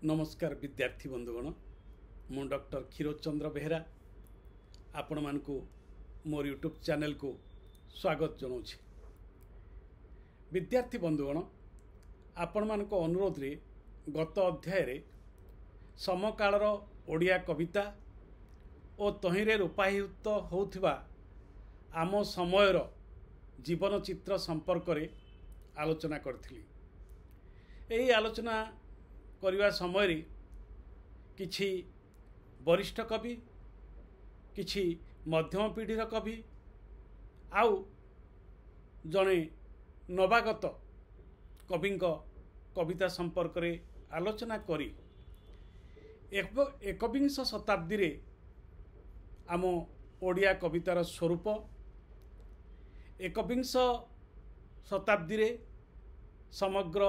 नमस्कार विद्यार्थी बंधुगण मु डॉक्टर क्षीरोद चंद्र बेहेरा आपण मानकु मोर यूट्यूब चैनल को स्वागत जनाऊँ। विद्यार्थी बंधुगण आपण मानक अनुरोध रे गत अध्याय रे समकालर ओडिया कविता और तहिरे रूपायित होउथिबा आम समयर जीवन चित्र संपर्क रे आलोचना करथिली। एही आलोचना करने समय किछि वरिष्ठ कवि किछि मध्यम पीढ़ीर कवि आउ जड़े नवागत कवि कविता संपर्क रे आलोचना करी एकविंश शताब्दी रे आम ओडिया कवितार स्वरूप एकविंश शताब्दी रे समग्र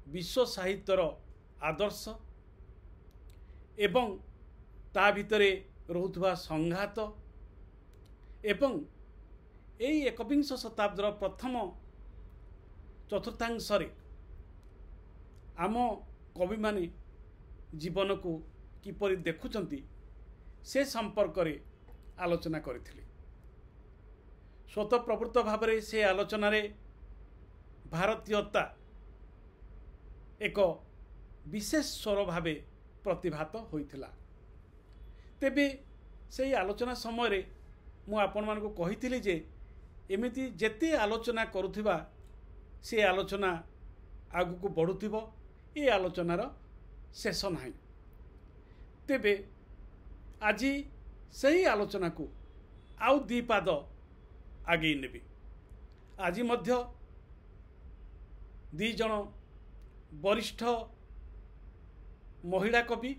विश्व साहित्यर आदर्श एवं ता भितरे रहुथुवा संघात एवं एई एकविंश शताब्दीर प्रथम चतुर्थांश रे आम कवि माने जीवन को किपरि देखुचंती से संपर्क रे आलोचना करथिले। स्वतःप्रवृत्त भाव से आलोचना रे भारतीयता एक विशेष स्वर भावे प्रतिभात होइथिला। तेबे से आलोचना समय रे मु आपण मानको कहिथिली जे एमिति जेते आलोचना करुथिबा से आलोचना आगु को बढ़ुथिबो, ए आलोचनार शेष नाही। तेबे आजी सही आलोचना को आउ दी पाद आगे नेबी। आज मध्य दी जण वरिष्ठ महिला कवि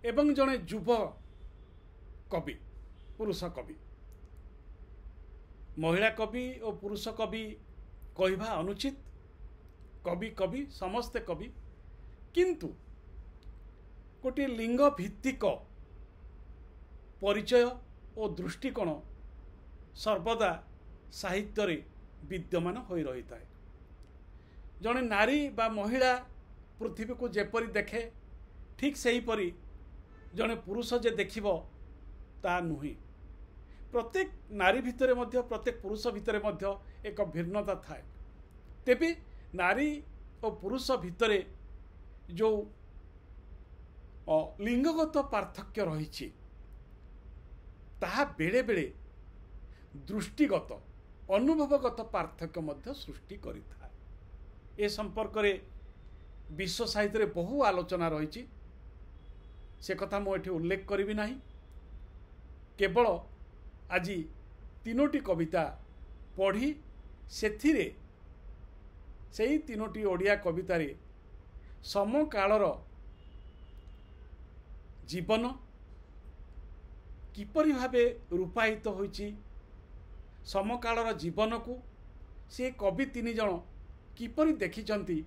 एवं जड़े युव कवि पुरुष कवि। महिला कवि और पुरुष कवि कहवा अनुचित, कवि कवि समस्ते कवि, किंतु गोटे लिंग भित्तिक परिचय और दृष्टिकोण सर्वदा साहित्य रे विद्यमान होई रही था। जड़े नारी बा महिला पृथ्वी को जेपरी देखे ठीक सही परी जड़े पुरुष जे देखिबो ता नुही। प्रत्येक नारी भितरे मध्य प्रत्येक पुरुष भितरे मध्य एक भिन्नता थाए। तेबे नारी और पुरुष भितरे जो लिंगगत पार्थक्य रही ताहा बेले बेले दृष्टिगत अनुभवगत पार्थक्य मध्य सृष्टि करिथा। ए संपर्क रे विश्व साहित्य रे बहु आलोचना रही, से कथा मु एठी उल्लेख करिबि नाही। केवल आज तीनोटी कविता पढ़ी सेथिरे सेही तीनोटी ओडिया कविता रे समकालर जीवन किपरि भावे रूपायित होइछि, समकालर जीवन को से कवि तीन जण किपरि देखिचंती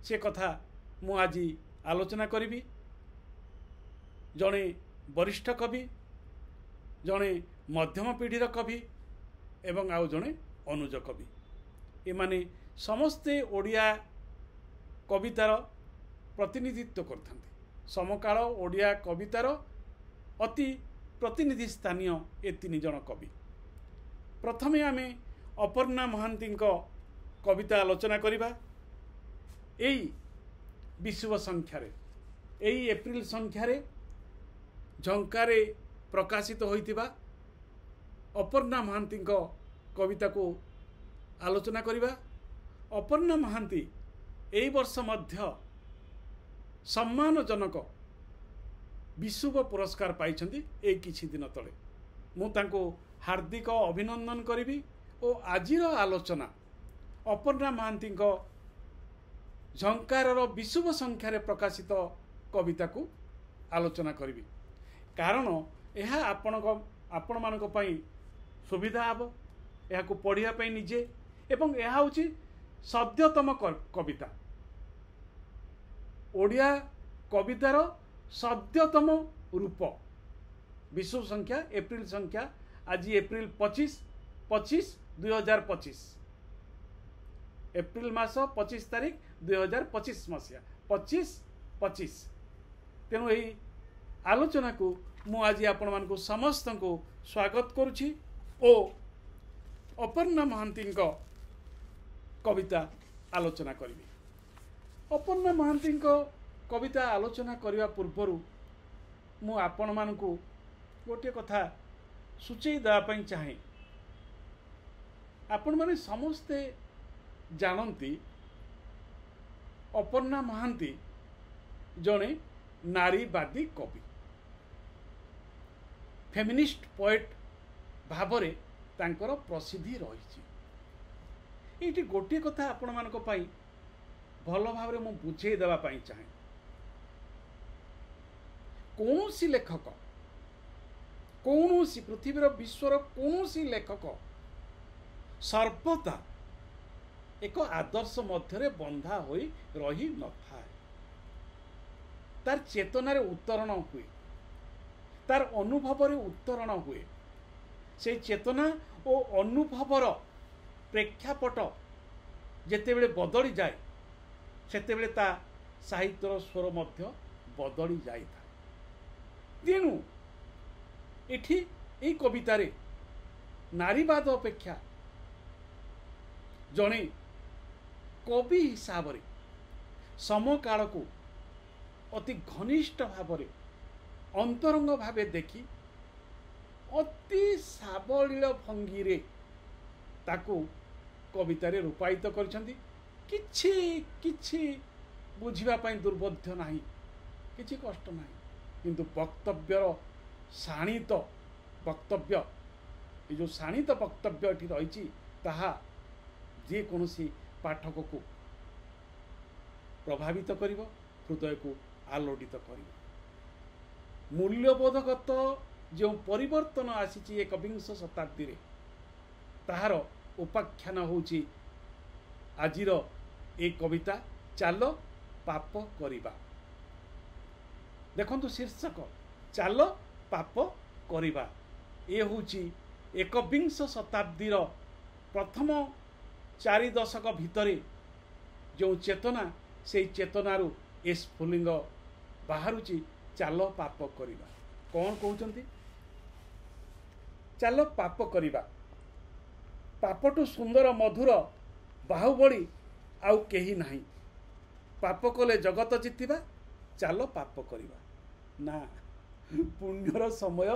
से कथा मु आज आलोचना करिबी। जड़े वरिष्ठ कवि, जड़े मध्यम पीढ़ीर कवि एवं आउ जड़े अनुज कवि, एमाने समस्ते ओडिया कवितार प्रतिनिधित्व करथांती। समकाल ओडिया कवितार अति प्रतिनिधि स्थानीय ए तीन जण कवि। प्रथमे आमे अपर्णा महांती कविता आलोचना करिबा। एई विषुव संख्यारे एई एप्रिल संख्यारे झंकारे प्रकाशित होइतिबा अपर्णा महांती कविता को आलोचना करिबा। अपर्णा महांती एई वर्ष मध्य सम्मानजनक विषुव पुरस्कार पाइछंती। ए किछि दिन तले मु तांको हार्दिक अभिनंदन करिबी और आजिर आलोचना अपर्णा महांती झंकारर विषुव संख्यारे प्रकाशित कविता को आलोचना करिबी। कारण यह आपण मानक पई सुविधा हबो, यह को पढ़िया पई निजे, एवं यह होची सद्यतम कविता, ओडिया कवितार सद्यतम रूप। विषुव संख्या एप्रिल संख्या आज एप्रिल 25/25/2025 एप्रिल मास 25 तारिख 2025 मसीहा 25-25। तेणु यही आलोचना को मु आज आपण मानकु समस्त को स्वागत करुछि ओ अपर्णा महांती कविता आलोचना करी। अपर्णा महांती कविता आलोचना करने पूर्व मु आपण मानकु गोटे कथा सूचई देवाई चाहे। आपण माने समस्ते जानती अपर्णा महांती जड़े नारीवादी कवि फेमिनिस्ट पोएट भावरे तांकर प्रसिद्धि रही। ये गोटे कथा आपण मानक पई भल भाव में बुझे देवाई चाहे। कौनसी लेखक कौनसी पृथ्वीर विश्वर कौनसी लेखक सर्वदा एक आदर्श मध्य बंधा होई रही न थाए। तार चेतनार उत्तरण हुए, तार अनुभव उत्तरण हुए। से चेतना और अनुभवर प्रेक्षापट जेतेबेले बदली जाए सेतेबेले ता साहित्यर स्वर मध्य बदली जाए। तेणु एठी ए कवितारे नारीवाद अपेक्षा जड़े कवि हिसाब से समकाल को अति घनिष्ठ भाव में अंतरंग भावे देखी अति सावलील भंगी रे ताकू कवितारे रूपायित करछंती। किछि बुझिबा पई दुर्बोध्य नाही, किछि कष्ट नाही, किंतु वक्तव्यर शाणित वक्तव्य ये जो शाणित वक्तव्य एठी रही ताहा जे कोनोसी पाठक को प्रभावित करिवो, हृदय को आलोड़ित करिवो। मूल्यबोधगत जो परिवर्तन आसी एकविंश शताब्दी रे ताहार उपाख्यान होउची आजिर ए कविता चालो पाप करिबा। देखंतु शीर्षक चालो पाप करिबा। ये होउची एकविंश शताब्दीर प्रथम 4 दशक भितरे जो चेतना से चेतनारू ए स्फुलिंग बाहरुची चालो पाप करिबा। कौन कहउचंती? चालो पाप करिबा। पापटू सुंदर मधुर बाहुबली आउ केही नाही। पाप कले जगत जितिबा, चालो पाप करिबा। ना पुण्यर समय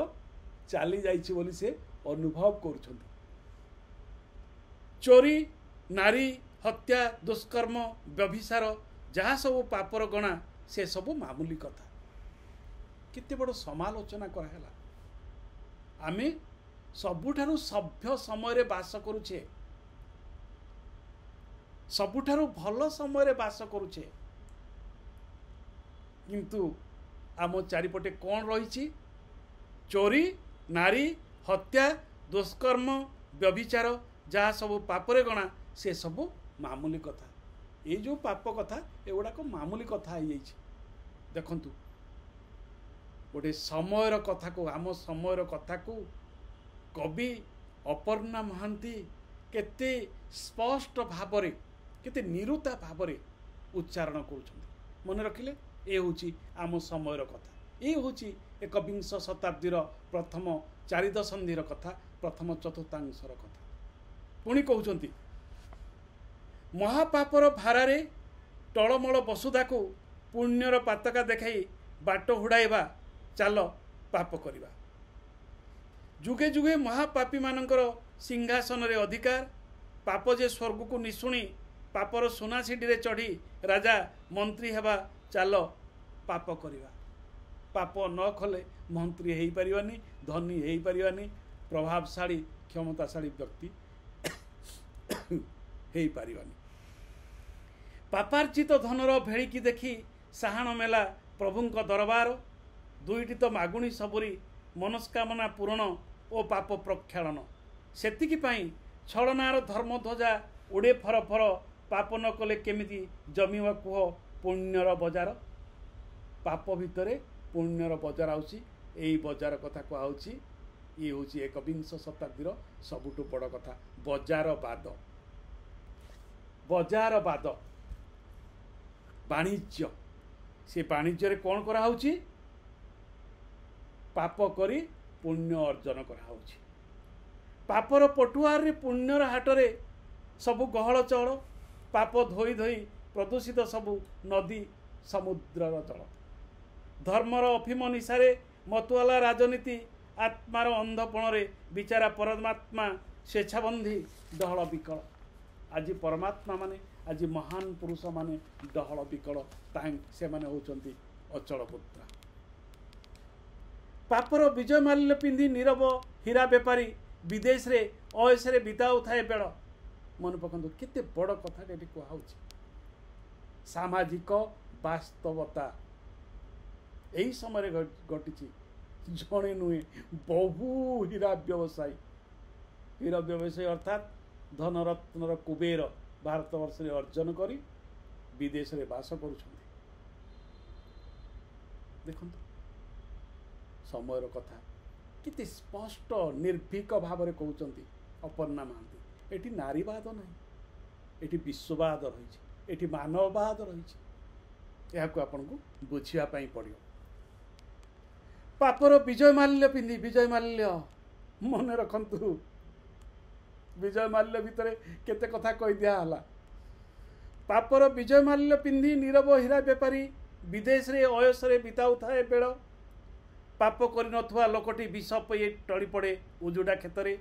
चली जाइछि बोली से अनुभव करुछंती। चोरी, नारी हत्या, दुष्कर्म, व्यभिचार जहाँ सब पापर गणा से सब मामूली कथा। केते बड़ समालोचना कराला। आमे सबुठारु सभ्य समय बास करुछे, सबुठारु भल समय बास करुछे, किंतु आम चारिपटे कौन रही? चोरी, नारी हत्या, दुष्कर्म, व्यभिचार जहाँ सब पापरे गणा से सब मामूली कथा। ये जो पाप कथा एगुड़ाक मामूली कथा हो जाइए। देखंतु गोटे समयर कथा को, आम समयर कथा को कवि अपर्णा महांती केते स्पष्ट भावरे, केते निरुता भावरे उच्चारण करुछंती। मन रखिले ए होची आम समयर कथा। ये होची एकविंश शताब्दीर प्रथम 4 दशंधिर कथा, प्रथम चतुर्थांशर कथा। पुणी कहउचंती महापापर भारारे टलमल वसुधा को पुण्यर पातका देखाई बाट हुड़ाइबा, चाल पाप करिबा। जुगे जुगे महापापी मानकर सिंहासन रे अधिकार, पाप जे स्वर्ग को निशुणी पापर सुना सीढ़ी रे चढ़ी राजा मंत्री हेबा, चाल पाप करिबा। पाप न कले मंत्री हेई परिवानी, धनी हेई परिवानी, प्रभावशाली क्षमताशाली व्यक्ति हेई परिवानी। पापार्जित धनर भेड़िकी देखी साहाण मेला प्रभुंक दरबार, दुईटी तो मागुणी सबुरी मनस्कामना पूरण ओ पाप प्रक्षालन। सेतिकी पाई छलनार धर्मध्वजा उड़े फर फर, पाप न कले केमिति जमीवा कुह पुण्यर बजार। पाप भितरे पुण्यर बजार आउची, एई बजार कथा कहउची। ये होची एकविंश शताब्दीर सबुठु बड़ कथा, बजारवाद। बजारवाद ବାଣିଜ୍ୟ, ସେ ବାଣିଜ୍ୟରେ କ'ଣ କରାହେଉଛି? ପାପ କରି ପୁଣ୍ୟ ଅର୍ଜନ କରାହେଉଛି। ପାପର ପଟୁଆରରେ ପୁଣ୍ୟର ହାଟରେ ସବୁ ଗହଳ ଚହଳ, ପାପ ଧୋଇ ଧୋଇ ପ୍ରଦୂଷିତ ସବୁ ନଦୀ ସମୁଦ୍ରର ଜଳ। ଧର୍ମର ଅଫିମ ନିଶାରେ ମତୁଆଲା ରାଜନୀତି, ଆତ୍ମାର ଅନ୍ଧପଣରେ ବିଚାରା ପରମାତ୍ମା ସ୍ୱେଚ୍ଛାବନ୍ଧୀ ଡହଳ ବିକଳ। ଆଜି ପରମାତ୍ମା ମାନେ, ଆଜି ମହାନ ପୁରୁଷ ମାନେ ଡହଳ ବିକଳ, ସେମାନେ ହେଉଛନ୍ତି ଅଚଳ ପୁତ୍ର। ପାପର ବିଜୟ ମାଲ୍ୟ ପିନ୍ଧି ନୀରବ ହୀରା ବେପାରୀ ବିଦେଶରେ ଅୟସରେ ବିତାଉଥାଏ ବେଳ। ମନେ ପକାନ୍ତୁ କେତେ ବଡ଼ କଥାଟା ଏଠି କୁହାହେଉଛି। ସାମାଜିକ ବାସ୍ତବତା ଏହି ସମୟରେ ଘଟିଛି। ଜଣେ ନୁହେଁ, ବହୁ ହୀରା ବ୍ୟବସାୟୀ ଅର୍ଥାତ୍ ଧନରତ୍ନର କୁବେର ଭାରତବର୍ଷରେ ଅର୍ଜନ କରି ବିଦେଶରେ ବାସ କରୁଛନ୍ତି। ଦେଖନ୍ତୁ ସମୟର କଥା କେତେ ସ୍ପଷ୍ଟ ନିର୍ଭୀକ ଭାବରେ କହୁଛନ୍ତି ଅପର୍ଣ୍ଣା ମହାନ୍ତି। ଏଠି ନାରୀବାଦ ନାହିଁ, ଏଠି ବିଶ୍ୱବାଦ ରହିଛି, ଏଠି ମାନବବାଦ ରହିଛି। ଏହାକୁ ଆପଣଙ୍କୁ ବୁଝିବା ପାଇଁ ପଡ଼ିବ। ପାପର ବିଜୟ ମାଲ୍ୟ ପିନ୍ଧି, ବିଜୟ ମାଲ୍ୟ ମନେ ରଖନ୍ତୁ, ବିଜୟ ମାଲ୍ୟ ଭିତରେ କେତେ କଥା କହିଦିଆ ହେଲା। ପାପର ବିଜୟ ମାଲ୍ୟ ପିନ୍ଧି ନୀରବ ହୀରା ବେପାରୀ ବିଦେଶରେ ଅୟସରେ ବିତାଉଥାଏ ବେଳ। ପାପ କରିନଥିବା ଲୋକଟି ବିଷ ପି ଟଳି ପଡ଼େ ଉଜୁଡ଼ା କ୍ଷେତରେ।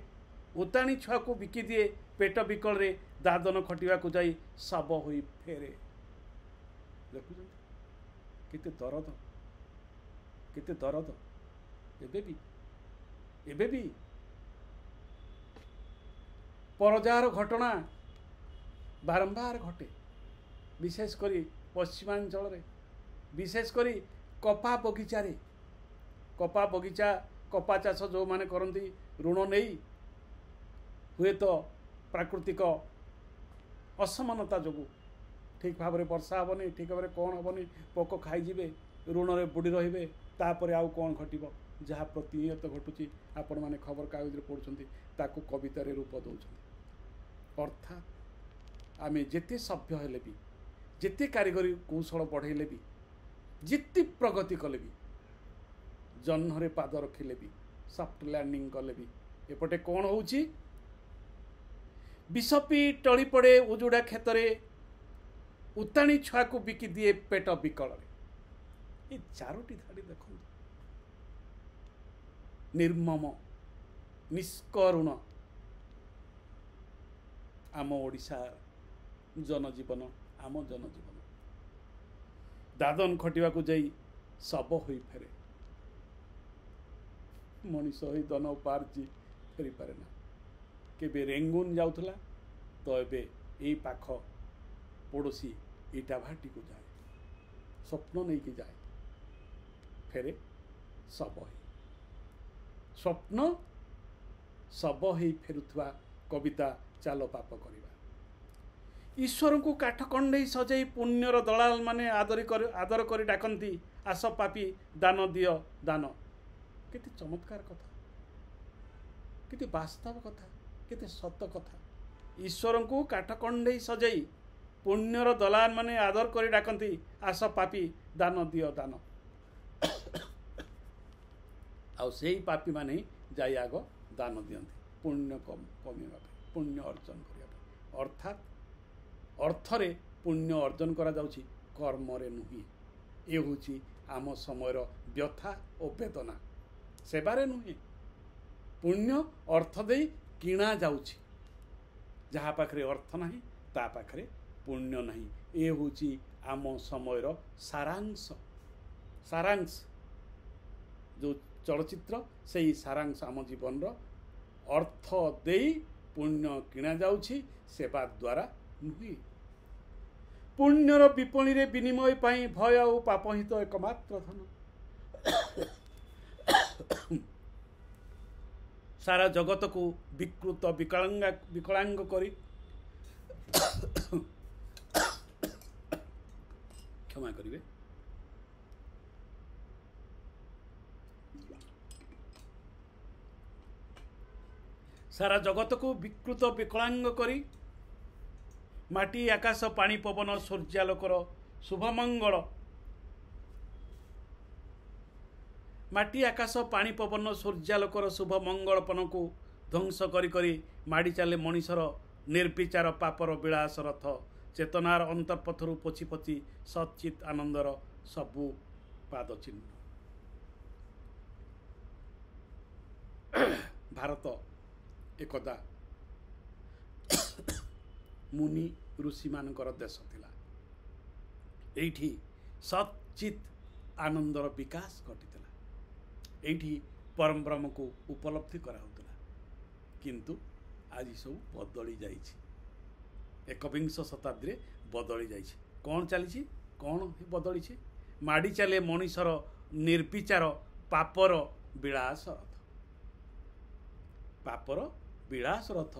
ଉତାଣି ଛୁଆକୁ ବିକିଦିଏ ପେଟ ବିକଳରେ, ଦାଦନ ଖଟିବାକୁ ଯାଇ ଶବ ହୋଇ ଫେରେ। ଦେଖୁଛନ୍ତି କେତେ ଦରଦ, କେତେ ଦରଦ। ଏବେ ବି ପରଜାର ଘଟଣା ବାରମ୍ବାର ଘଟେ, ବିଶେଷ କରି ପଶ୍ଚିମାଞ୍ଚଳରେ, ବିଶେଷ କରି କପା ବଗିଚାରେ। କପା ଚାଷ ଯେଉଁମାନେ କରନ୍ତି ଋଣ ନେଇ, ହୁଏତ ପ୍ରାକୃତିକ ଅସମାନତା ଯୋଗୁଁ ଠିକ୍ ଭାବରେ ବର୍ଷା ହେବନି, ଠିକ୍ ଭାବରେ କ'ଣ ହେବନି, ପୋକ ଖାଇଯିବେ, ଋଣରେ ବୁଡ଼ି ରହିବେ। ତାପରେ ଆଉ କ'ଣ ଘଟିବ? ଯାହା ପ୍ରତିନିୟତ ଘଟୁଛି ଆପଣମାନେ ଖବରକାଗଜରେ ପଢ଼ୁଛନ୍ତି, ତାକୁ କବିତାରେ ରୂପ ଦେଉଛନ୍ତି। ଅର୍ଥାତ୍ ଆମେ ଯେତେ ସଭ୍ୟ ହେଲେ ବି, ଯେତେ କାରିଗରୀ କୌଶଳ ବଢ଼େଇଲେ ବି, ଯେତେ ପ୍ରଗତି କଲେ ବି, ଜହ୍ନରେ ପାଦ ରଖିଲେ ବି, ସଫ୍ଟ ଲ୍ୟାଣ୍ଡିଂ କଲେ ବି, ଏପଟେ କ'ଣ ହେଉଛି? ବିଷ ପିଇ ଟଳି ପଡ଼େ ଉଜୁଡ଼ା କ୍ଷେତରେ, ଉତାଣି ଛୁଆକୁ ବିକି ଦିଏ ପେଟ ବିକଳରେ। ଏ ଚାରୋଟି ଧାଡ଼ି ଦେଖନ୍ତୁ, ନିର୍ମମ ନିଷ୍କରୁଣ ଆମ ଓଡ଼ିଶା ଜନଜୀବନ, ଆମ ଜନଜୀବନ। ଦାଦନ ଖଟିବାକୁ ଯାଇ ଶବ ହୋଇ ଫେରେ। ମଣିଷ ହୋଇ ଧନ ଉପାର୍ଜି ଫେରିପାରେ ନା। କେବେ ରେଙ୍ଗୁନ ଯାଉଥିଲା, ତ ଏବେ ଏଇ ପାଖ ପଡ଼ୋଶୀ ଇଟାଭାଟିକୁ ଯାଏ, ସ୍ୱପ୍ନ ନେଇକି ଯାଏ, ଫେରେ ଶବ ହେଇ। ସ୍ୱପ୍ନ ଶବ ହେଇ ଫେରୁଥିବା କବିତା ଚାଲ ପାପ କରିବା। ଈଶ୍ୱରଙ୍କୁ କାଠ କଣ୍ଡେଇ ସଜେଇ ପୁଣ୍ୟର ଦଳାଲ ମାନେ ଆଦର କରି ଡାକନ୍ତି, ଆସ ପାପି ଦାନ ଦିଅ ଦାନ। କେତେ ଚମତ୍କାର କଥା, କେତେ ବାସ୍ତବ କଥା, କେତେ ସତ କଥା। ଈଶ୍ୱରଙ୍କୁ କାଠ କଣ୍ଡେଇ ସଜେଇ ପୁଣ୍ୟର ଦଲାଲ ମାନେ ଆଦର କରି ଡାକନ୍ତି, ଆସ ପାପି ଦାନ ଦିଅ ଦାନ। ଆଉ ସେଇ ପାପୀ ମାନେ ଯାଇ ଆଗ ଦାନ ଦିଅନ୍ତି ପୁଣ୍ୟ କମିବା ପାଇଁ, ପୁଣ୍ୟ ଅର୍ଜନ କରିବା ପାଇଁ। ଅର୍ଥାତ୍ ଅର୍ଥରେ ପୁଣ୍ୟ ଅର୍ଜନ କରାଯାଉଛି, କର୍ମରେ ନୁହେଁ। ଏ ହେଉଛି ଆମ ସମୟର ବ୍ୟଥା ଓ ବେଦନା। ସେବାରେ ନୁହେଁ, ପୁଣ୍ୟ ଅର୍ଥ ଦେଇ କିଣା ଯାଉଛି। ଯାହା ପାଖରେ ଅର୍ଥ ନାହିଁ ତା ପାଖରେ ପୁଣ୍ୟ ନାହିଁ। ଏ ହେଉଛି ଆମ ସମୟର ସାରାଂଶ। ଯେଉଁ ଚଳଚ୍ଚିତ୍ର, ସେଇ ସାରାଂଶ ଆମ ଜୀବନର। ଅର୍ଥ ଦେଇ ପୁଣ୍ୟ କିଣା ଯାଉଛି, ସେବା ଦ୍ୱାରା ନୁହେଁ। ପୁଣ୍ୟର ବିପଣୀରେ ବିନିମୟ ପାଇଁ ଭୟ ଆଉ ପାପ ହିଁ ତ ଏକମାତ୍ର ଧନ। ସାରା ଜଗତକୁ ବିକୃତ ବିକଳାଙ୍ଗ କରି କ୍ଷମା କରିବେ, ସାରା ଜଗତକୁ ବିକୃତ ବିକଳାଙ୍ଗ କରି ମାଟି ଆକାଶ ପାଣି ପବନ ସୂର୍ଯ୍ୟାଲୋକର शुभमंगल माटी आकाश पानी पवन सूर्यालोकर शुभमंगलपन को ध्वंस करी माड़ी चले मनीषर निर्विचार पापर विलास रथ चेतनार अंतर्पथरु पोछि पोछि सच्चित आनंदर सबु पाद चिन्ह। भारत एकदा मुनि ऋषि मानकर देश थिला। एठी सच्चित आनंदर विकास घटिथिला। एठी परम ब्रह्म को उपलब्धि कराउथिला। किंतु आज सब बदली जाइछि। एकविंश शताब्दी रे बदली जाइछि। कौन चली कौन बदली माड़ी चले मनीषर निर्विचार पापर विलास रथ। पापर विलास रथ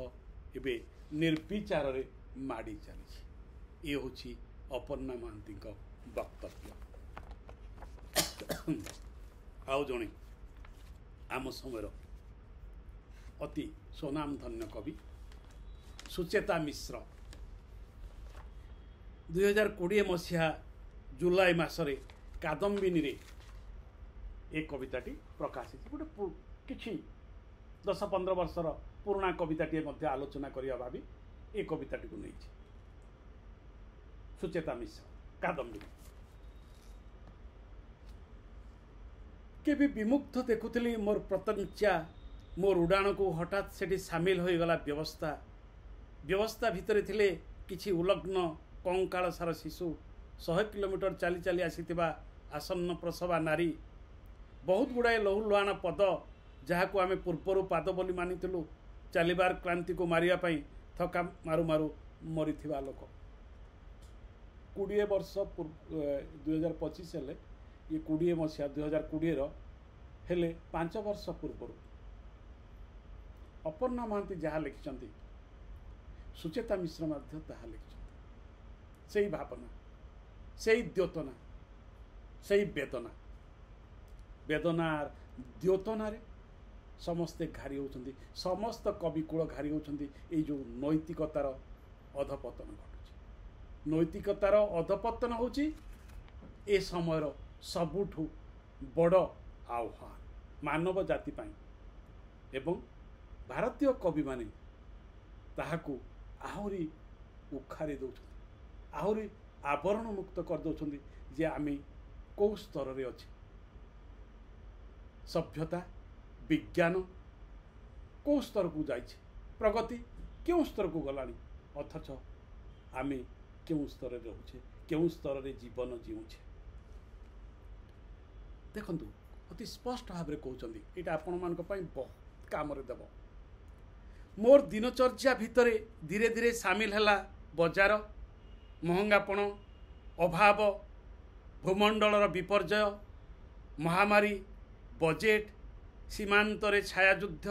एबे निर्विचार रे माड़ी चली। ये होछि अपर्णा महांती वक्तव्य। आउ जणे आम समय अति स्वनाम धन्य कवि सुचेता मिश्र 2020 मसीहा जुलाई मासरे कादम्बिनी रे एक कविताटी प्रकाशित गोटे किछि 10-15 वर्षर पुराना कविताटी मध्य आलोचना करिया भाबी ए कविताटी को नहीं सुचेता मिश्र कादम्बिनी। केबी विमुग्ध देखुली मोर प्रतंचा मोर उड़ाण को हठात सेठी सामिल हो गला व्यवस्था भितर थिले किछि उलग्न कंकाल सार शिशु 100 किलोमीटर चली चली आसीथिबा आसन्न प्रसवा नारी बहुत गुड़ाए लहुलुहाण पद जहाँ को आम पूर्वर पाद बोली मानिथिलु चलिबार क्लांति को मारिया पई थका मारु मारु मरीथिबा लोक 20 वर्ष 2025 हेले ये 20 मसीहा 2020 हेले 5 वर्ष पूर्व अपर्णा महांती जहाँ लिखिं सुचेता मिश्र मध्य ताहा लिखिं से भावना से द्योतना से वेदना वेदनार द्योतनारे समस्ते घारी होउछन्ति। समस्त कविकूल घारी होउछन्ति। ये जो नैतिकतार अधपतन घटुछि। नैतिकतार अधपतन होउछि ए समयर सबुठु बड़ आह्वान मानव जाति पाई एवं भारतीय कवि माने ताहाकू आहुरी उखारी दउछन्ति आहुरी आवरण मुक्त कर दउछन्ति जे आमे को स्तर रे अछि सभ्यता विज्ञान को स्तर को जाइछे प्रगति क्यों स्तर को गलानी अथच आमे क्यों स्तर रे रहउछे क्यों स्तर रे जीवन जीउछे। देखंतु अति स्पष्ट भाव रे कहउछन्ति एटा आपण मानक पई बहुत काम रे देबो। मोर दिनचर्या भितरे धीरे धीरे सामिल हैला बजार महंगापण अभाव भूमंडलर विपर्यय महामारी बजेट सीमांतरे छायायुद्ध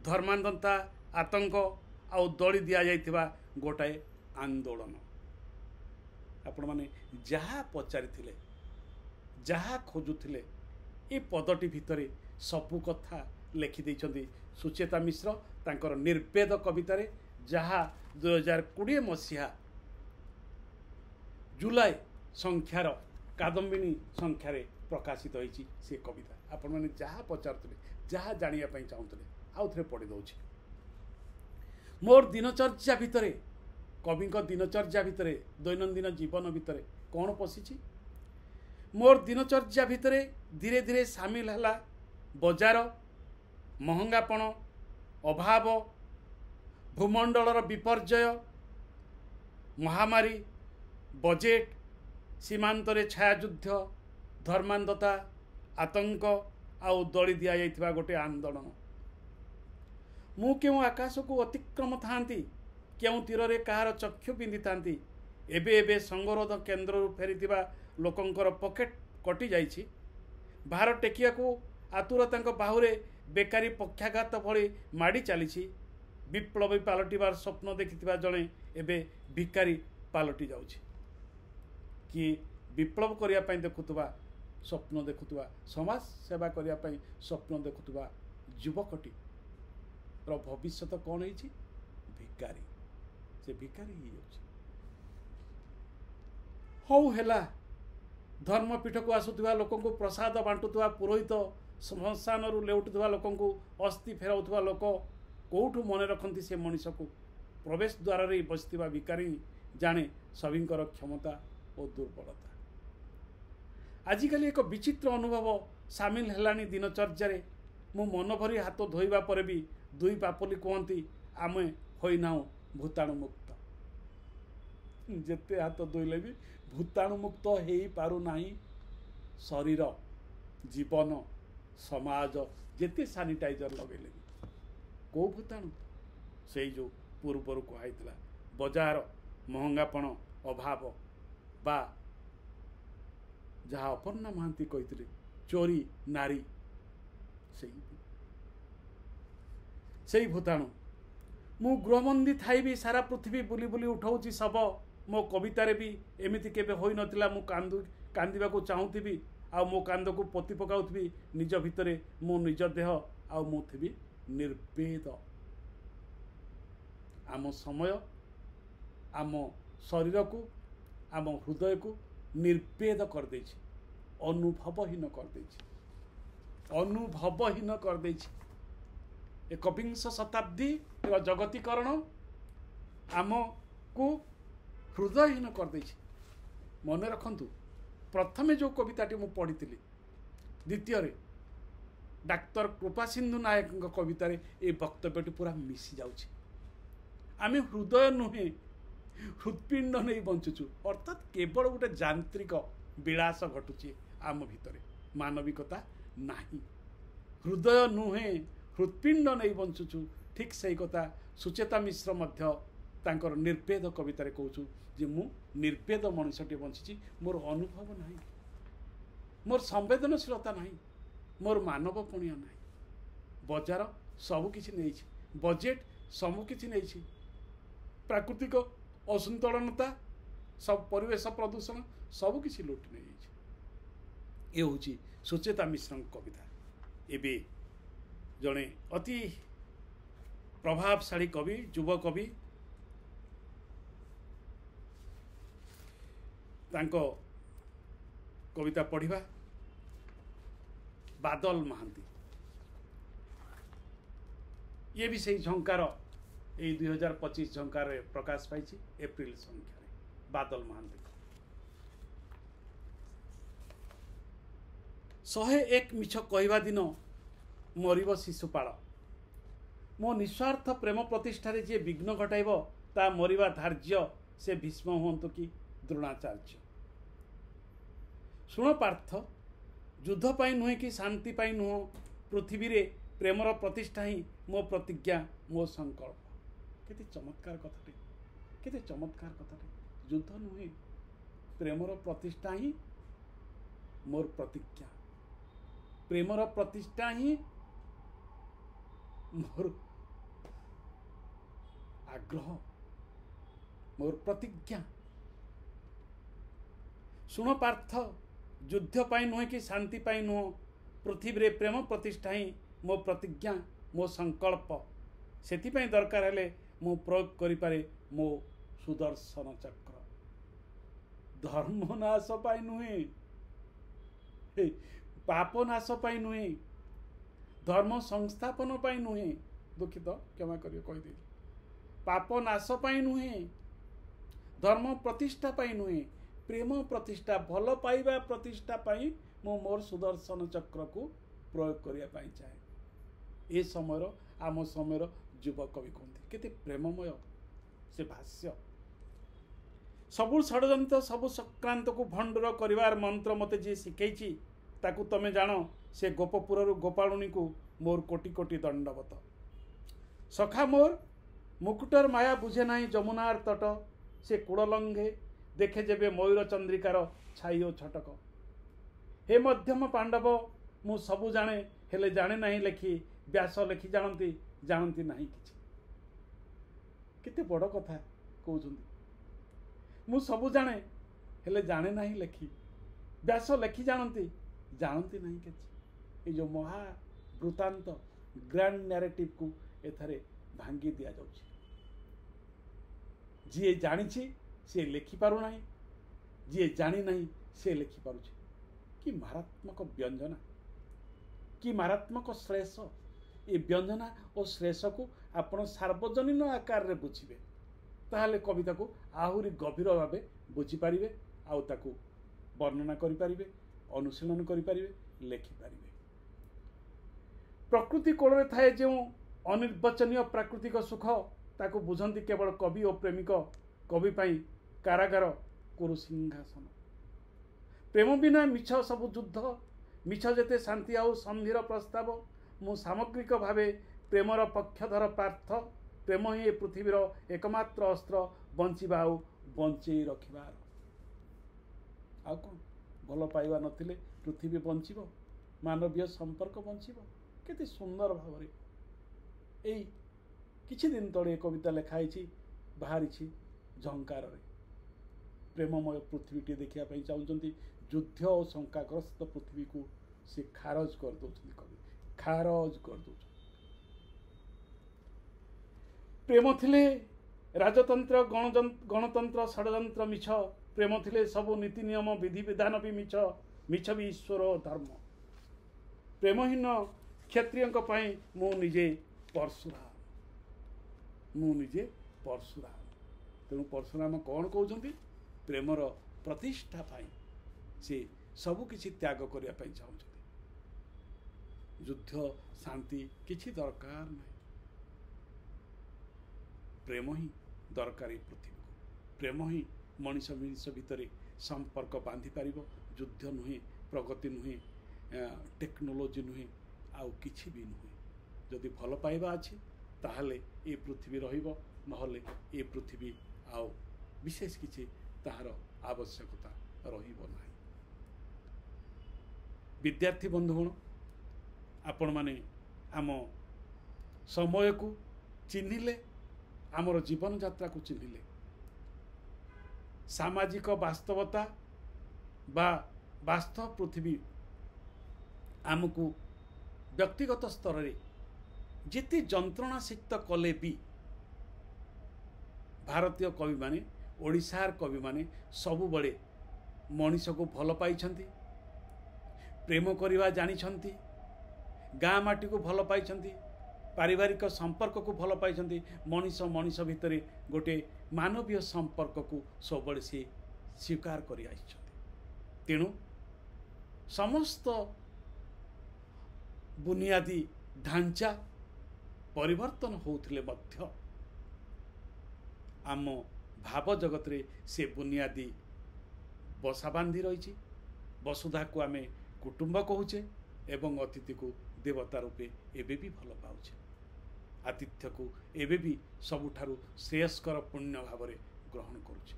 धर्मांधता आतंक आउ दली दिया जाइथिबा गोटाए आंदोलन आपण माने जहाँ पचारिथिले जहाँ खोजुथिले ए पदटी भितरे सबु कथा लिखि दैछन्ति सुचेता मिश्र तांकर निर्वेद कवितारे जहाँ 2020 मसीहा जुलाई संख्यार कादम्बिनी संख्यार प्रकाशित होइछि से कविता। आपण माने जहाँ पचारुथिले जहाँ जानिया पई चाहुथिले आउ थरे पढि दउछि। मोर दिनचर्या भितरे कविंक दिनचर्या भितरे दैनंदिन जीवन भितरे कौन पशिछि मोर दिनचर्या भितरे धीरे धीरे सामिल हैला बजार महंगापण अभाव भूमंडलर विपर्यय महामारी बजेट सीमांतरे छायायुद्ध धर्मांधता आतंक आउ दली दिया जाइथिबा गोटे आंदोलन मु क्यों आकाश को अतिक्रम थांती क्यों तीर रे कहार चक्षु बिंदी थांती एबे एबे संगरोध केन्द्र रु फेरिथिबा लोकंकर पकेट कटि जाइछि भार टेकिया को आतुरतांक बाहुरे बेकारी पक्षाघात भली माड़ी चली विप्लवी पालटिबार स्वप्न देखिथिबा जणे एबे भिकारी पालटि जाउछि कि विप्लव करिया पई देखुथबा स्वप्न देखुथबा समाज सेवा करिया पई स्वप्न देखुथबा युवकटी रो भविष्यत कौन है भिकारी से भिकारी ही होछि। ହଉ ହେଲା, ଧର୍ମପୀଠକୁ ଆସୁଥିବା ଲୋକଙ୍କୁ ପ୍ରସାଦ ବାଣ୍ଟୁଥିବା ପୁରୋହିତ, ଶ୍ମଶାନରୁ ଲେଉଟୁଥିବା ଲୋକଙ୍କୁ ଅସ୍ଥି ଫେରାଉଥିବା ଲୋକ କେଉଁଠୁ ମନେ ରଖନ୍ତି ସେ ମଣିଷକୁ? ପ୍ରବେଶ ଦ୍ୱାରରେ ବସିଥିବା ଭିକାରୀ ଜାଣେ ସଭିଙ୍କର କ୍ଷମତା ଓ ଦୁର୍ବଳତା। ଆଜିକାଲି ଏକ ବିଚିତ୍ର ଅନୁଭବ ସାମିଲ ହେଲାଣି ଦିନଚର୍ଯ୍ୟାରେ। ମୁଁ ମନ ଭରି ହାତ ଧୋଇବା ପରେ ବି ଦୁଇ ପାପଲି କୁହନ୍ତି ଆମେ ହୋଇନାହୁଁ ଭୂତାଣୁ ମୁକ୍ତ। ଯେତେ ହାତ ଧୋଇଲେ ବି ଭୂତାଣୁ ମୁକ୍ତ ହେଇପାରୁନାହିଁ ଶରୀର, ଜୀବନ, ସମାଜ, ଯେତେ ସାନିଟାଇଜର ଲଗେଇଲେ ବି। କେଉଁ ଭୂତାଣୁ? ସେଇ ଯେଉଁ ପୂର୍ବରୁ କୁହାଯାଇଥିଲା ବଜାର, ମହଙ୍ଗାପଣ, ଅଭାବ, ବା ଯାହା ଅପର୍ଣ୍ଣା ମହାନ୍ତି କହିଥିଲେ ଚୋରି, ନାରୀ, ସେଇ ଭୂତାଣୁ। ମୁଁ ଗୃହବନ୍ଦୀ ଥାଇ ବି ସାରା ପୃଥିବୀ ବୁଲି ବୁଲି ଉଠାଉଛି ଶବ। ମୋ କବିତାରେ ବି ଏମିତି କେବେ ହୋଇନଥିଲା। ମୁଁ କାନ୍ଦିବାକୁ ଚାହୁଁଥିବି ଆଉ ମୋ କାନ୍ଦକୁ ପୋତି ପକାଉଥିବି ନିଜ ଭିତରେ ମୋ ନିଜ ଦେହ, ଆଉ ମୁଁ ଥିବି ନିର୍ବେଦ। ଆମ ସମୟ ଆମ ଶରୀରକୁ, ଆମ ହୃଦୟକୁ ନିର୍ବେଦ କରିଦେଇଛି, ଅନୁଭବହୀନ କରିଦେଇଛି, ଅନୁଭବହୀନ କରିଦେଇଛି। ଏକବିଂଶ ଶତାବ୍ଦୀର ଜଗତୀକରଣ ଆମକୁ ହୃଦୟହୀନ କରିଦେଇଛି। ମନେ ରଖନ୍ତୁ, ପ୍ରଥମେ ଯେଉଁ କବିତାଟି ମୁଁ ପଢ଼ିଥିଲି, ଦ୍ୱିତୀୟରେ ଡାକ୍ତର କୃପାସିନ୍ଧୁ ନାୟକଙ୍କ କବିତାରେ ଏ ବକ୍ତବ୍ୟଟି ପୁରା ମିଶି ଯାଉଛି। ଆମେ ହୃଦୟ ନୁହେଁ ହୃତ୍ପିଣ୍ଡ ନେଇ ବଞ୍ଚୁଛୁ। ଅର୍ଥାତ୍ କେବଳ ଗୋଟେ ଯାନ୍ତ୍ରିକ ବିଳାସ ଘଟୁଛି ଆମ ଭିତରେ, ମାନବିକତା ନାହିଁ। ହୃଦୟ ନୁହେଁ ହୃତ୍ପିଣ୍ଡ ନେଇ ବଞ୍ଚୁଛୁ। ଠିକ୍ ସେଇ କଥା ସୁଚେତା ମିଶ୍ର ମଧ୍ୟ ତାଙ୍କର ନିର୍ବେଦ କବିତାରେ କହୁଛୁ ଯେ ମୁଁ ନିର୍ବେଦ ମଣିଷଟିଏ ବଞ୍ଚିଛି। ମୋର ଅନୁଭବ ନାହିଁ, ମୋର ସମ୍ବେଦନଶୀଳତା ନାହିଁ, ମୋର ମାନବପଣିଆ ନାହିଁ। ବଜାର ସବୁକିଛି ନେଇଛି, ବଜେଟ୍ ସବୁକିଛି ନେଇଛି, ପ୍ରାକୃତିକ ଅସନ୍ତୁଳନତା, ସବୁ ପରିବେଶ ପ୍ରଦୂଷଣ ସବୁକିଛି ଲୁଟି ନେଇଯାଇଛି। ଏ ହେଉଛି ସୁଚେତା ମିଶ୍ରଙ୍କ କବିତା। ଏବେ ଜଣେ ଅତି ପ୍ରଭାବଶାଳୀ କବି, ଯୁବ କବି, ତାଙ୍କ କବିତା ପଢ଼ିବା। ବାଦଲ ମହାନ୍ତି, ଇଏ ବି ସେଇ ଝଙ୍କାର, ଏଇ 2025 ଝଙ୍କାରରେ ପ୍ରକାଶ ପାଇଛି ଏପ୍ରିଲ ସଂଖ୍ୟାରେ। ବାଦଲ ମହାନ୍ତି 101 ମିଛ କହିବା ଦିନ ମରିବ ଶିଶୁପାଳ। ମୋ ନିଃସ୍ୱାର୍ଥ ପ୍ରେମ ପ୍ରତିଷ୍ଠାରେ ଯିଏ ବିଘ୍ନ ଘଟାଇବ ତା ମରିବା ଧାର୍ଯ୍ୟ, ସେ ଭୀଷ୍ମ ହୁଅନ୍ତୁ କି ଦ୍ରୋଣାଚାର୍ଯ୍ୟ। ଶୁଣ ପାର୍ଥ, ଯୁଦ୍ଧ ପାଇଁ ନୁହେଁ କି ଶାନ୍ତି ପାଇଁ ନୁହଁ, ପୃଥିବୀରେ ପ୍ରେମର ପ୍ରତିଷ୍ଠା ହିଁ ମୋ ପ୍ରତିଜ୍ଞା, ମୋ ସଂକଳ୍ପ। କେତେ ଚମତ୍କାର କଥାଟେ, କେତେ ଚମତ୍କାର କଥାଟେ। ଯୁଦ୍ଧ ନୁହେଁ, ପ୍ରେମର ପ୍ରତିଷ୍ଠା ହିଁ ମୋର ପ୍ରତିଜ୍ଞା, ପ୍ରେମର ପ୍ରତିଷ୍ଠା ହିଁ ମୋର ଆଗ୍ରହ, ମୋର ପ୍ରତିଜ୍ଞା। ଶୁଣ ପାର୍ଥ, ଯୁଦ୍ଧ ପାଇଁ ନୁହେଁ କି ଶାନ୍ତି ପାଇଁ ନୁହଁ, ପୃଥିବୀରେ ପ୍ରେମ ପ୍ରତିଷ୍ଠା ହିଁ ମୋ ପ୍ରତିଜ୍ଞା, ମୋ ସଂକଳ୍ପ। ସେଥିପାଇଁ ଦରକାର ହେଲେ ମୁଁ ପ୍ରୟୋଗ କରିପାରେ ମୋ ସୁଦର୍ଶନ ଚକ୍ର। ଧର୍ମ ନାଶ ପାଇଁ ନୁହେଁ, ପାପ ନାଶ ପାଇଁ ନୁହେଁ, ଧର୍ମ ସଂସ୍ଥାପନ ପାଇଁ ନୁହେଁ, ଦୁଃଖିତ କ୍ଷମା କରିବେ କହିଦେଲି, ପାପ ନାଶ ପାଇଁ ନୁହେଁ, ଧର୍ମ ପ୍ରତିଷ୍ଠା ପାଇଁ ନୁହେଁ, ପ୍ରେମ ପ୍ରତିଷ୍ଠା, ଭଲ ପାଇବା ପ୍ରତିଷ୍ଠା ପାଇଁ ମୁଁ ମୋର ସୁଦର୍ଶନ ଚକ୍ରକୁ ପ୍ରୟୋଗ କରିବା ପାଇଁ ଚାହେଁ। ଏ ସମୟର, ଆମ ସମୟର ଯୁବକବି କୁହନ୍ତି। କେତେ ପ୍ରେମମୟ ସେ ଭାଷ୍ୟ। ସବୁ ଷଡ଼ଯନ୍ତ୍ର, ସବୁ ସଂକ୍ରାନ୍ତକୁ ଭଣ୍ଡୁର କରିବାର ମନ୍ତ୍ର ମୋତେ ଯିଏ ଶିଖେଇଛି, ତାକୁ ତମେ ଜାଣ, ସେ ଗୋପପୁରରୁ ଗୋପାଳୁଣୀକୁ ମୋର କୋଟି କୋଟି ଦଣ୍ଡବତ। ସଖା ମୋର ମୁକୁଟର ମାୟା ବୁଝେ ନାହିଁ ଯମୁନାର ତଟ, ସେ କୂଳ ଲଙ୍ଘେ ଦେଖେ ଯେବେ ମୟୂର ଚନ୍ଦ୍ରିକାର ଛାଇ ଓ ଛଟକ। ହେ ମଧ୍ୟମ ପାଣ୍ଡବ, ମୁଁ ସବୁ ଜାଣେ ହେଲେ ଜାଣେ ନାହିଁ ଲେଖି, ବ୍ୟାସ ଲେଖି ଜାଣନ୍ତି, ଜାଣନ୍ତି ନାହିଁ କିଛି। କେତେ ବଡ଼ କଥା କହୁଛନ୍ତି। ମୁଁ ସବୁ ଜାଣେ ହେଲେ ଜାଣେ ନାହିଁ ଲେଖି, ବ୍ୟାସ ଲେଖି ଜାଣନ୍ତି, ଜାଣନ୍ତି ନାହିଁ କିଛି। ଏଇ ଯେଉଁ ମହା ବୃତ୍ତାନ୍ତ, ଗ୍ରାଣ୍ଡ ନ୍ୟାରେଟିଭକୁ ଏଠାରେ ଭାଙ୍ଗି ଦିଆଯାଉଛି। ଯିଏ ଜାଣିଛି ସିଏ ଲେଖିପାରୁନାହିଁ, जी जानी नहीं से लिखिपार। कि मारात्मक व्यंजना, कि मारात्मक श्लेष। ये व्यंजना और श्लेष को आपण सार्वजनीन आकार रे बुझिबे ताहले कविता को आहुरी गभीर भाव बुझीपारे, आउ वर्णना करें, अनुशीलन करें, लेखिपारे। प्रकृति कोल रे थाए जो अनिर्वचनीय प्राकृतिक सुख ताको बुझंती केवल कवि और प्रेमिक। कवि पाई कारागार कुरु सिंहासन। प्रेम बिना मिछ सब युद्ध, मिछ जेते शांति आउ संधिर प्रस्ताव। मु सामग्रिक भावे प्रेमर पक्षधर पार्थ। प्रेम ही पृथ्वीर एकमात्र अस्त्र, बंचिबा आउ बंचेई रखिबार। आउ कौन भल पाइबा नथिले पृथ्वी बंचिबो, मानवीय संपर्क बंचिबो। केते सुंदर भाव एई किछि दिन तले कविता लिखाई बाहरी झंकार रे। प्रेममय पृथ्वीटी देखिया पई चाहउछंती, युद्ध और शंकाग्रस्त पृथ्वी को से खारज कर दउछंती। कवि खारज कर दउछंती। प्रेम थिले राजतंत्र गणतंत्र षड्यंत्र मिछ। प्रेम थिले सबु नीति नियम विधि विधान भी मिछ। मिछ भी ईश्वर धर्म। प्रेमहीन क्षत्रिय मु निजे परशुराम। मु निजे परशुराम। तेणु परशुराम कौन कहते? प्रेमर प्रतिष्ठा पाई से सबु किछि त्याग करिया पाई चाहते। युद्ध शांति किछि दरकार नहीं। प्रेम ही दरकारी पृथ्वी को। प्रेम ही मनीष मनीष भितर संपर्क बांधि पारिबो। युद्ध नुहे, प्रगति नुहे, टेक्नोलोजी नुहे, आउ किछि भी नुहे। जदि भल पाइबा अछि ताहले ए पृथ्वी रहिबो, नहले ए पृथ्वी आउ विशेष किछि ताहार आवश्यकता रहिबो नाही। विद्यार्थी बंधुगण, आपण माने आम समय को चिन्हिले, आमर जीवन यात्रा को चिन्हिले, सामाजिक वास्तवता बा वास्तव पृथ्वी आमको व्यक्तिगत स्तर रे जिते जंत्रणा सिक्त कले भी भारतीय कवि माने, ओडिशार कवि माने सबु बड़े मनीष को भल पाई, प्रेम करवा जानी, गाँ माटी को भल पाई, पारिवारिक संपर्क को भल पाई। मनीष मनीष भितर गोटे मानवीय संपर्क को सब से स्वीकार कर। तेणु समस्त बुनियादी ढांचा परिवर्तन होउथिले मध्य आम भाव जगत रे से बुनियादी बसा बांधि रही। वसुधा को आमे कुटुंब कहूचे एवं अतिथि को देवता रूपे एबे भी भल पाउछे। आतिथ्य को एबे भी सबुठारु श्रेयस्कर पुण्य भाव में ग्रहण करुछे।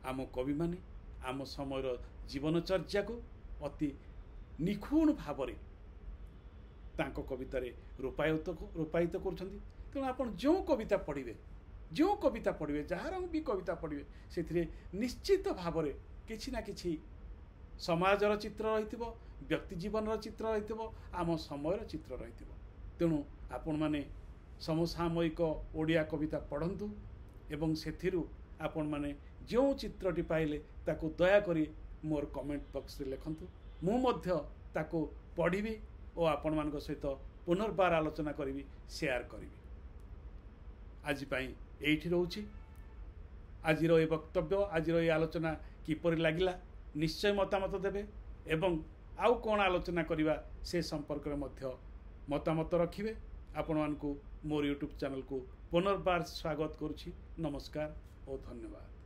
आम कवि माने आम समय जीवनचर्या को अति निखुण भाव में तांको कविता रे रूपायित करुछंती। तेणु आपण जो कविता पढ़िबे, जो कविता पढ़िबे, जहार भी कविता पढ़िबे, से निश्चित भाव में किछि ना किछि समाजर चित्र रहिथिबो, व्यक्ति जीवन चित्र रहिथिबो, आम समयर चित्र रहिथिबो। तेणु आपण माने समसामयिक ओडिया कविता पढ़ंतु एवं सेथिरु आपण माने जो चित्रटी पाइले ताको दया करी मोर कमेंट बॉक्स रे लिखंतु। मु मध्य ताको पढ़िबी और आपण मानक सहित पुनर्बार आलोचना करी, शेयर करी। आज पाई एठी रहउछि। आजिर ए वक्तव्य, आजिर ए आलोचना किपरि लागिला निश्चय मतामत देबे एवं आउ कोन आलोचना करिवा से संपर्क में मध्य मतामत रखिबे। आपण मानकु मोर यूट्यूब चैनल को पुनर्बार स्वागत करुछि। नमस्कार और धन्यवाद।